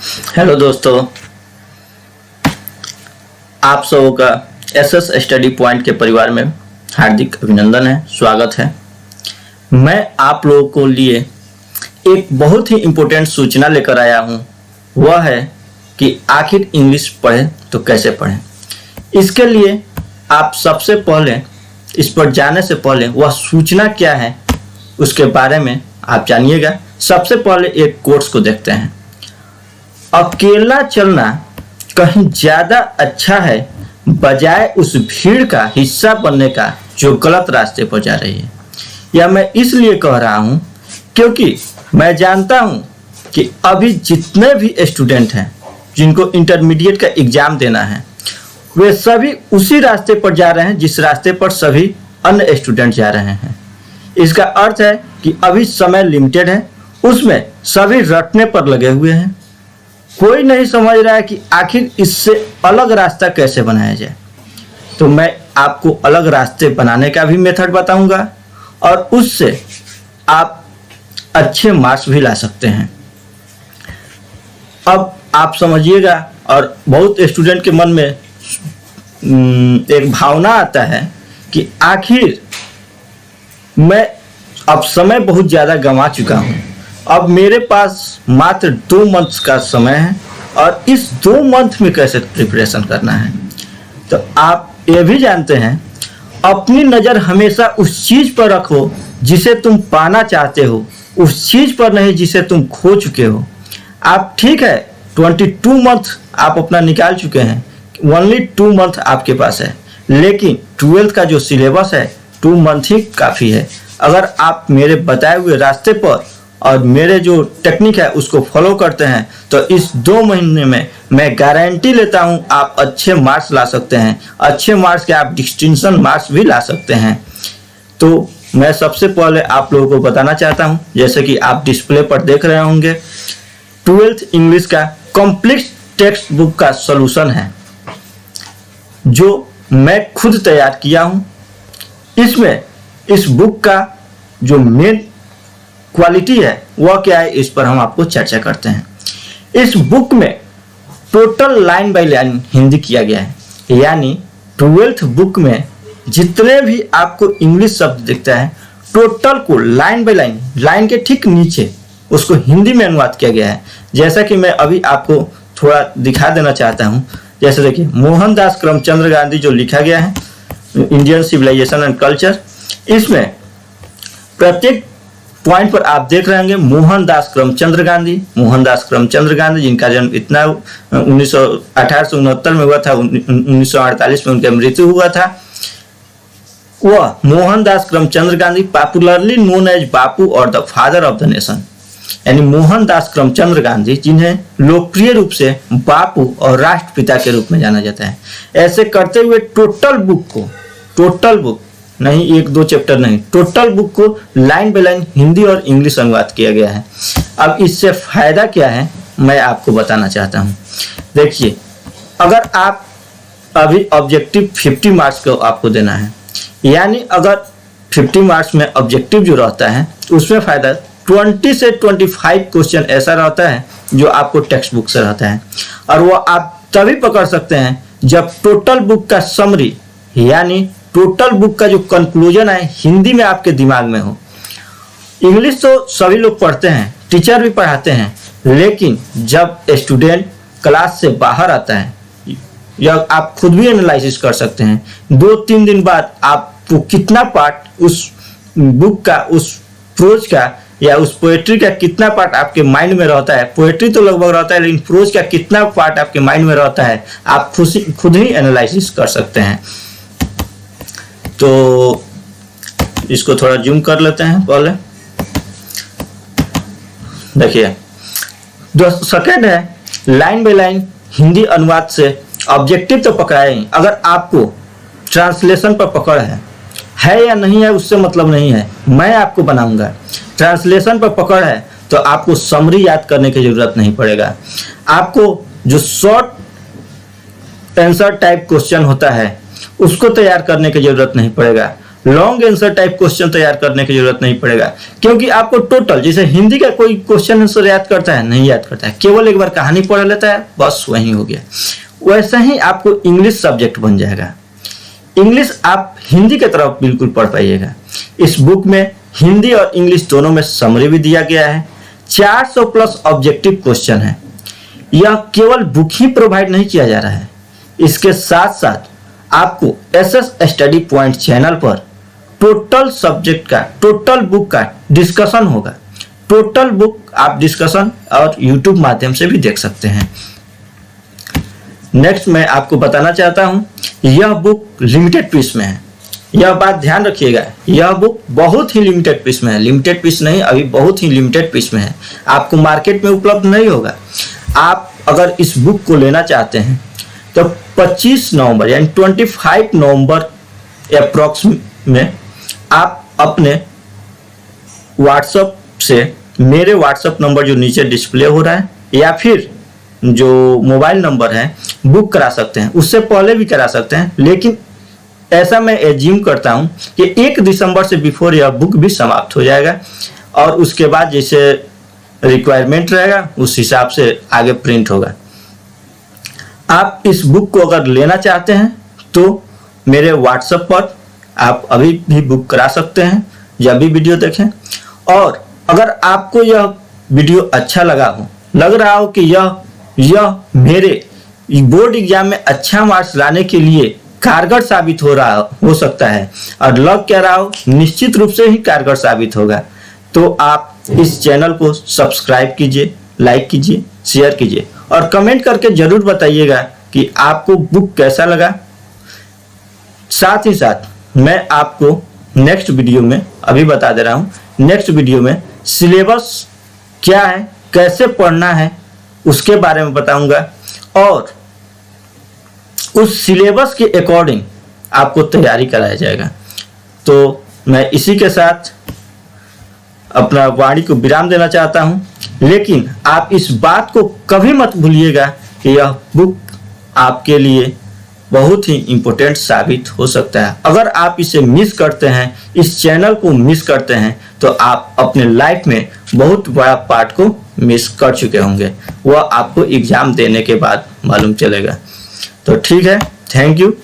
Hello दोस्तों, आप सबों का एसएस स्टडी पॉइंट के परिवार में हार्दिक अभिनंदन है, स्वागत है। मैं आप लोगों को लिए एक बहुत ही इम्पोर्टेंट सूचना लेकर आया हूँ। वह है कि आखिर इंग्लिश पढ़ें तो कैसे पढ़ें। इसके लिए आप सबसे पहले इस पर जाने से पहले वह सूचना क्या है उसके बारे में आप जानिएगा। सबसे पहले एक कोर्स को देखते हैं। अकेला चलना कहीं ज्यादा अच्छा है बजाय उस भीड़ का हिस्सा बनने का जो गलत रास्ते पर जा रही है। यह मैं इसलिए कह रहा हूं क्योंकि मैं जानता हूं कि अभी जितने भी स्टूडेंट हैं जिनको इंटरमीडिएट का एग्जाम देना है वे सभी उसी रास्ते पर जा रहे हैं जिस रास्ते पर सभी अन्य स्टूडेंट जा रहे हैं। इसका अर्थ है कि अभी समय लिमिटेड है, उसमें सभी रटने पर लगे हुए हैं। कोई नहीं समझ रहा है कि आखिर इससे अलग रास्ता कैसे बनाया जाए। तो मैं आपको अलग रास्ते बनाने का भी मेथड बताऊंगा और उससे आप अच्छे मार्क्स भी ला सकते हैं। अब आप समझिएगा, और बहुत स्टूडेंट के मन में एक भावना आता है कि आखिर मैं अब समय बहुत ज़्यादा गंवा चुका हूँ, अब मेरे पास मात्र 2 मंथ्स का समय है और इस 2 मंथ में कैसे प्रिपरेशन करना है। तो आप ये भी जानते हैं, अपनी नज़र हमेशा उस चीज़ पर रखो जिसे तुम पाना चाहते हो, उस चीज़ पर नहीं जिसे तुम खो चुके हो। आप ठीक है 22 मंथ आप अपना निकाल चुके हैं, ओनली 2 मंथ आपके पास है, लेकिन 12th का जो सिलेबस है 2 मंथ ही काफ़ी है। अगर आप मेरे बताए हुए रास्ते पर और मेरे जो टेक्निक है उसको फॉलो करते हैं तो इस 2 महीने में मैं गारंटी लेता हूं आप अच्छे मार्क्स ला सकते हैं। अच्छे मार्क्स के आप डिस्टिंक्शन मार्क्स भी ला सकते हैं। तो मैं सबसे पहले आप लोगों को बताना चाहता हूं, जैसे कि आप डिस्प्ले पर देख रहे होंगे, 12th इंग्लिश का कंप्लीट टेक्स्ट बुक का सॉल्यूशन है जो मैं खुद तैयार किया हूं। इसमें इस बुक का जो मेन क्वालिटी है वह क्या है, इस पर हम आपको चर्चा करते हैं। इस बुक में total line by line Hindi किया गया है, यानी 12th बुक में जितने भी आपको इंग्लिश शब्द दिखता है टोटल को लाइन बाय लाइन, लाइन के ठीक नीचे उसको हिंदी में अनुवाद किया गया है। जैसा कि मैं अभी आपको थोड़ा दिखा देना चाहता हूँ। जैसे देखिए, मोहनदास करमचंद गांधी जो लिखा गया है इंडियन सिविलाइजेशन एंड कल्चर, इसमें प्रत्येक पॉइंट पर आप देख रहे होंगे मोहनदास करमचंद गांधी जिनका जन्म इतना 1869 में हुआ था, 1948 में उनकी मृत्यु हुआ था। वह Mohandas Karamchand Gandhi popularly known as Bapu और the father of the nation, यानी मोहनदास करमचंद गांधी जिन्हें लोकप्रिय रूप से बापू और राष्ट्रपिता के रूप में जाना जाता है। ऐसे करते हुए टोटल बुक नहीं, 1-2 चैप्टर नहीं, टोटल बुक को लाइन बाय लाइन हिंदी और इंग्लिश अनुवाद किया गया है। अब इससे फायदा क्या है मैं आपको बताना चाहता हूँ। देखिए, अगर आप अभी ऑब्जेक्टिव 50 मार्क्स को आपको देना है, यानी अगर 50 मार्क्स में ऑब्जेक्टिव जो रहता है उसमें फायदा 20 से 25 क्वेश्चन ऐसा रहता है जो आपको टेक्स्ट बुक से रहता है, और वो आप तभी पकड़ सकते हैं जब टोटल बुक का समरी, यानी टोटल बुक का जो कंक्लूजन है हिंदी में आपके दिमाग में हो। इंग्लिश तो सभी लोग पढ़ते हैं, टीचर भी पढ़ाते हैं, लेकिन जब स्टूडेंट क्लास से बाहर आता है, या आप खुद भी एनालिसिस कर सकते हैं, 2-3 दिन बाद आपको कितना पार्ट उस बुक का, उस प्रोज का या उस पोएट्री का कितना पार्ट आपके माइंड में रहता है। पोएट्री तो लगभग रहता है, लेकिन प्रोज का कितना पार्ट आपके माइंड में रहता है आप खुद ही एनालिसिस कर सकते हैं। तो इसको थोड़ा जूम कर लेते हैं। पहले देखिए, जो सेकंड है लाइन बाय लाइन हिंदी अनुवाद से ऑब्जेक्टिव तो पकड़ा ही, अगर आपको ट्रांसलेशन पर पकड़ है या नहीं है उससे मतलब नहीं है, मैं आपको बनाऊंगा। ट्रांसलेशन पर पकड़ है तो आपको समरी याद करने की जरूरत नहीं पड़ेगा। आपको जो शॉर्ट आंसर टाइप क्वेश्चन होता है उसको तैयार करने की जरूरत नहीं पड़ेगा। लॉन्ग आंसर टाइप क्वेश्चन तैयार करने की जरूरत नहीं पड़ेगा, क्योंकि आपको टोटल, जैसे हिंदी का कोई क्वेश्चन आंसर याद करता है, नहीं याद करता है, केवल एक बार कहानी पढ़ लेता है, बस वही हो गया। वैसा ही आपको इंग्लिश सब्जेक्ट बन जाएगा। इंग्लिश आप हिंदी की तरफ बिल्कुल पढ़ पाइएगा। इस बुक में हिंदी और इंग्लिश दोनों में समरी भी दिया गया है। 400 प्लस ऑब्जेक्टिव क्वेश्चन है। यह केवल बुक ही प्रोवाइड नहीं किया जा रहा है, इसके साथ साथ आपको एसएस स्टडी पॉइंट चैनल पर टोटल सब्जेक्ट का, टोटल बुक का डिस्कशन होगा। टोटल बुक आप डिस्कशन और यूट्यूब माध्यम से भी देख सकते हैं। नेक्स्ट मैं आपको बताना चाहता हूं, यह बुक लिमिटेड पीस में है। यह बात ध्यान रखिएगा, यह बुक बहुत ही लिमिटेड पीस में है। लिमिटेड पीस नहीं, अभी बहुत ही लिमिटेड पीस में है, आपको मार्केट में उपलब्ध नहीं होगा। आप अगर इस बुक को लेना चाहते हैं तो 25 नवंबर यानी 25 नवंबर अप्रॉक्स में आप अपने व्हाट्सएप से, मेरे व्हाट्सएप नंबर जो नीचे डिस्प्ले हो रहा है, या फिर जो मोबाइल नंबर है, बुक करा सकते हैं। उससे पहले भी करा सकते हैं, लेकिन ऐसा मैं एज्यूम करता हूं कि 1 दिसंबर से बिफोर यह बुक भी समाप्त हो जाएगा, और उसके बाद जैसे रिक्वायरमेंट रहेगा उस हिसाब से आगे प्रिंट होगा। आप इस बुक को अगर लेना चाहते हैं तो मेरे व्हाट्सएप पर आप अभी भी बुक करा सकते हैं, जब भी वीडियो देखें। और अगर आपको यह वीडियो अच्छा लगा हो, लग रहा हो कि यह मेरे बोर्ड एग्जाम में अच्छा मार्क्स लाने के लिए कारगर साबित हो सकता है, और लग क्या रहा हो, निश्चित रूप से ही कारगर साबित होगा, तो आप इस चैनल को सब्सक्राइब कीजिए, लाइक कीजिए, शेयर कीजिए, और कमेंट करके जरूर बताइएगा कि आपको बुक कैसा लगा। साथ ही साथ मैं आपको नेक्स्ट वीडियो में, अभी बता दे रहा हूँ, नेक्स्ट वीडियो में सिलेबस क्या है, कैसे पढ़ना है, उसके बारे में बताऊंगा, और उस सिलेबस के अकॉर्डिंग आपको तैयारी कराया जाएगा। तो मैं इसी के साथ अपना वाणी को विराम देना चाहता हूं, लेकिन आप इस बात को कभी मत भूलिएगा कि यह बुक आपके लिए बहुत ही इम्पोर्टेंट साबित हो सकता है। अगर आप इसे मिस करते हैं, इस चैनल को मिस करते हैं, तो आप अपने लाइफ में बहुत बड़ा पार्ट को मिस कर चुके होंगे। वह आपको एग्जाम देने के बाद मालूम चलेगा। तो ठीक है, थैंक यू।